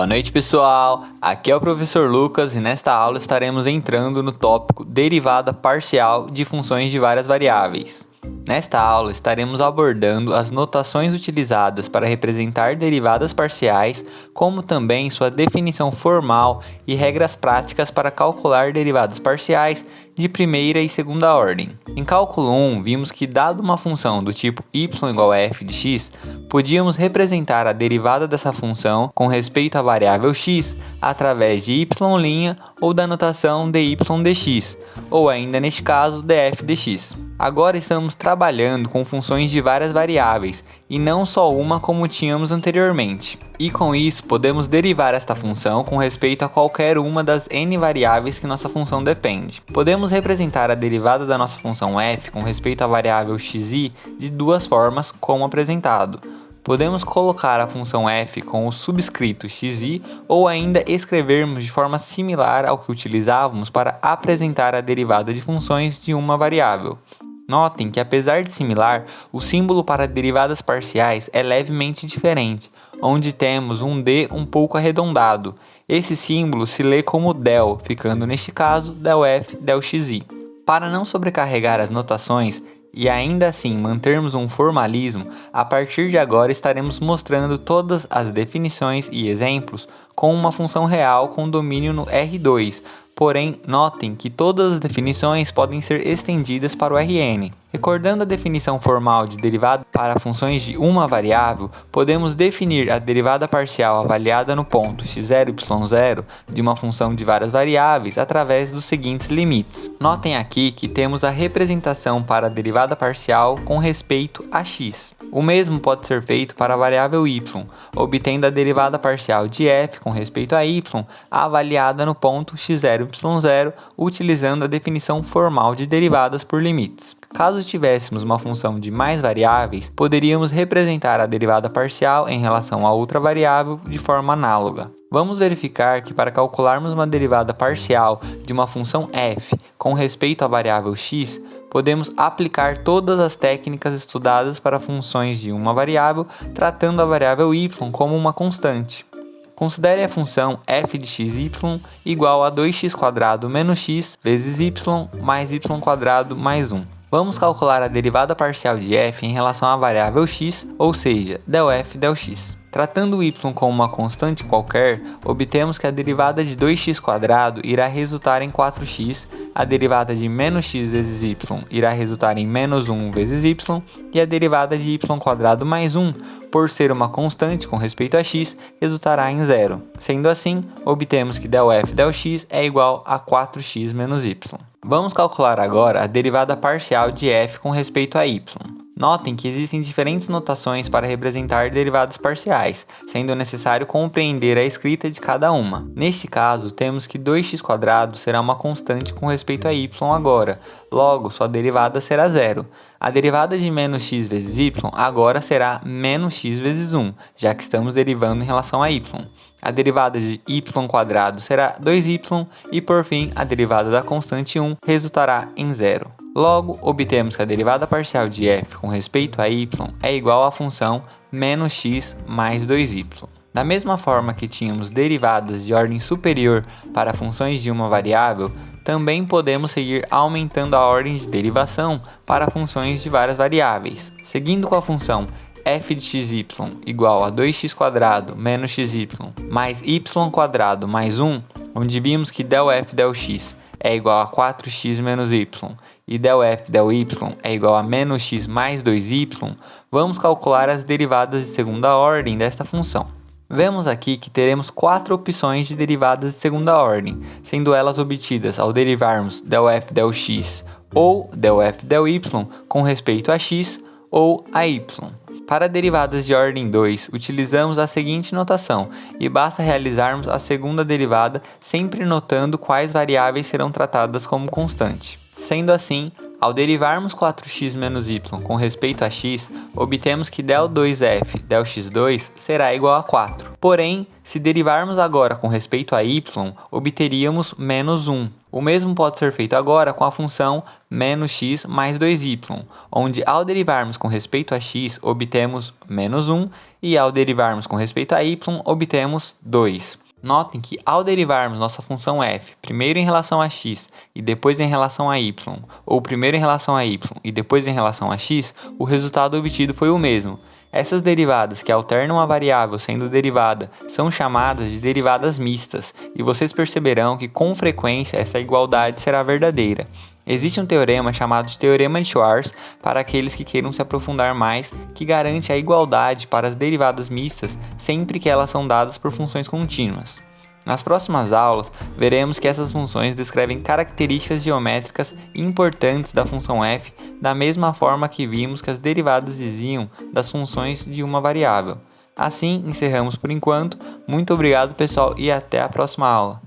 Boa noite, pessoal! Aqui é o professor Lucas e nesta aula estaremos entrando no tópico derivada parcial de funções de várias variáveis. Nesta aula estaremos abordando as notações utilizadas para representar derivadas parciais, como também sua definição formal e regras práticas para calcular derivadas parciais de primeira e segunda ordem. Em cálculo 1, vimos que, dado uma função do tipo y igual a f de x, podíamos representar a derivada dessa função com respeito à variável x através de y' ou da notação dy dx, ou ainda neste caso df dx. Agora estamos trabalhando com funções de várias variáveis e não só uma como tínhamos anteriormente. E com isso podemos derivar esta função com respeito a qualquer uma das n variáveis que nossa função depende. Podemos representar a derivada da nossa função f com respeito à variável xi de duas formas, como apresentado. Podemos colocar a função f com o subscrito xi ou ainda escrevermos de forma similar ao que utilizávamos para apresentar a derivada de funções de uma variável. Notem que, apesar de similar, o símbolo para derivadas parciais é levemente diferente, onde temos um d um pouco arredondado. Esse símbolo se lê como del, ficando neste caso ΔF ΔXi. Para não sobrecarregar as notações e ainda assim mantermos um formalismo, a partir de agora estaremos mostrando todas as definições e exemplos com uma função real com domínio no R2, porém notem que todas as definições podem ser estendidas para o Rn. Recordando a definição formal de derivada para funções de uma variável, podemos definir a derivada parcial avaliada no ponto x0, y0 de uma função de várias variáveis através dos seguintes limites. Notem aqui que temos a representação para a derivada parcial com respeito a x. O mesmo pode ser feito para a variável y, obtendo a derivada parcial de f com respeito a y avaliada no ponto x0, y0, utilizando a definição formal de derivadas por limites. Caso tivéssemos uma função de mais variáveis, poderíamos representar a derivada parcial em relação a outra variável de forma análoga. Vamos verificar que, para calcularmos uma derivada parcial de uma função f com respeito à variável x, podemos aplicar todas as técnicas estudadas para funções de uma variável, tratando a variável y como uma constante. Considere a função f de xy igual a 2x² menos x vezes y mais y² mais 1. Vamos calcular a derivada parcial de f em relação à variável x, ou seja, ΔF ΔX. Tratando o y como uma constante qualquer, obtemos que a derivada de 2x² irá resultar em 4x, a derivada de menos x vezes y irá resultar em menos 1 vezes y, e a derivada de y² mais 1, por ser uma constante com respeito a x, resultará em 0. Sendo assim, obtemos que ΔF ΔX é igual a 4x menos y. Vamos calcular agora a derivada parcial de f com respeito a y. Notem que existem diferentes notações para representar derivadas parciais, sendo necessário compreender a escrita de cada uma. Neste caso, temos que 2x² será uma constante com respeito a y agora, logo sua derivada será 0. A derivada de menos x vezes y agora será menos x vezes 1, já que estamos derivando em relação a y. A derivada de y² será 2y e, por fim, a derivada da constante 1 resultará em 0. Logo, obtemos que a derivada parcial de f com respeito a y é igual à função menos x mais 2y. Da mesma forma que tínhamos derivadas de ordem superior para funções de uma variável, também podemos seguir aumentando a ordem de derivação para funções de várias variáveis. Seguindo com a função f de xy igual a 2x² menos xy mais y² mais 1, onde vimos que ΔF ΔX é igual a 4x menos y e ΔF ΔY é igual a menos x mais 2y, vamos calcular as derivadas de segunda ordem desta função. Vemos aqui que teremos 4 opções de derivadas de segunda ordem, sendo elas obtidas ao derivarmos ΔF ΔX ou ΔF ΔY com respeito a x ou a y. Para derivadas de ordem 2, utilizamos a seguinte notação e basta realizarmos a segunda derivada sempre notando quais variáveis serão tratadas como constante. Sendo assim, Ao derivarmos 4x menos y com respeito a x, obtemos que del2f del x2 será igual a 4. Porém, se derivarmos agora com respeito a y, obteríamos menos 1. O mesmo pode ser feito agora com a função menos x mais 2y, onde ao derivarmos com respeito a x, obtemos menos 1, e ao derivarmos com respeito a y, obtemos 2. Notem que ao derivarmos nossa função f, primeiro em relação a x e depois em relação a y, ou primeiro em relação a y e depois em relação a x, o resultado obtido foi o mesmo. Essas derivadas que alternam a variável sendo derivada são chamadas de derivadas mistas, e vocês perceberão que com frequência essa igualdade será verdadeira. Existe um teorema chamado de Teorema de Schwarz para aqueles que queiram se aprofundar mais, que garante a igualdade para as derivadas mistas sempre que elas são dadas por funções contínuas. Nas próximas aulas, veremos que essas funções descrevem características geométricas importantes da função f, da mesma forma que vimos que as derivadas diziam das funções de uma variável. Assim, encerramos por enquanto. Muito obrigado, pessoal, e até a próxima aula.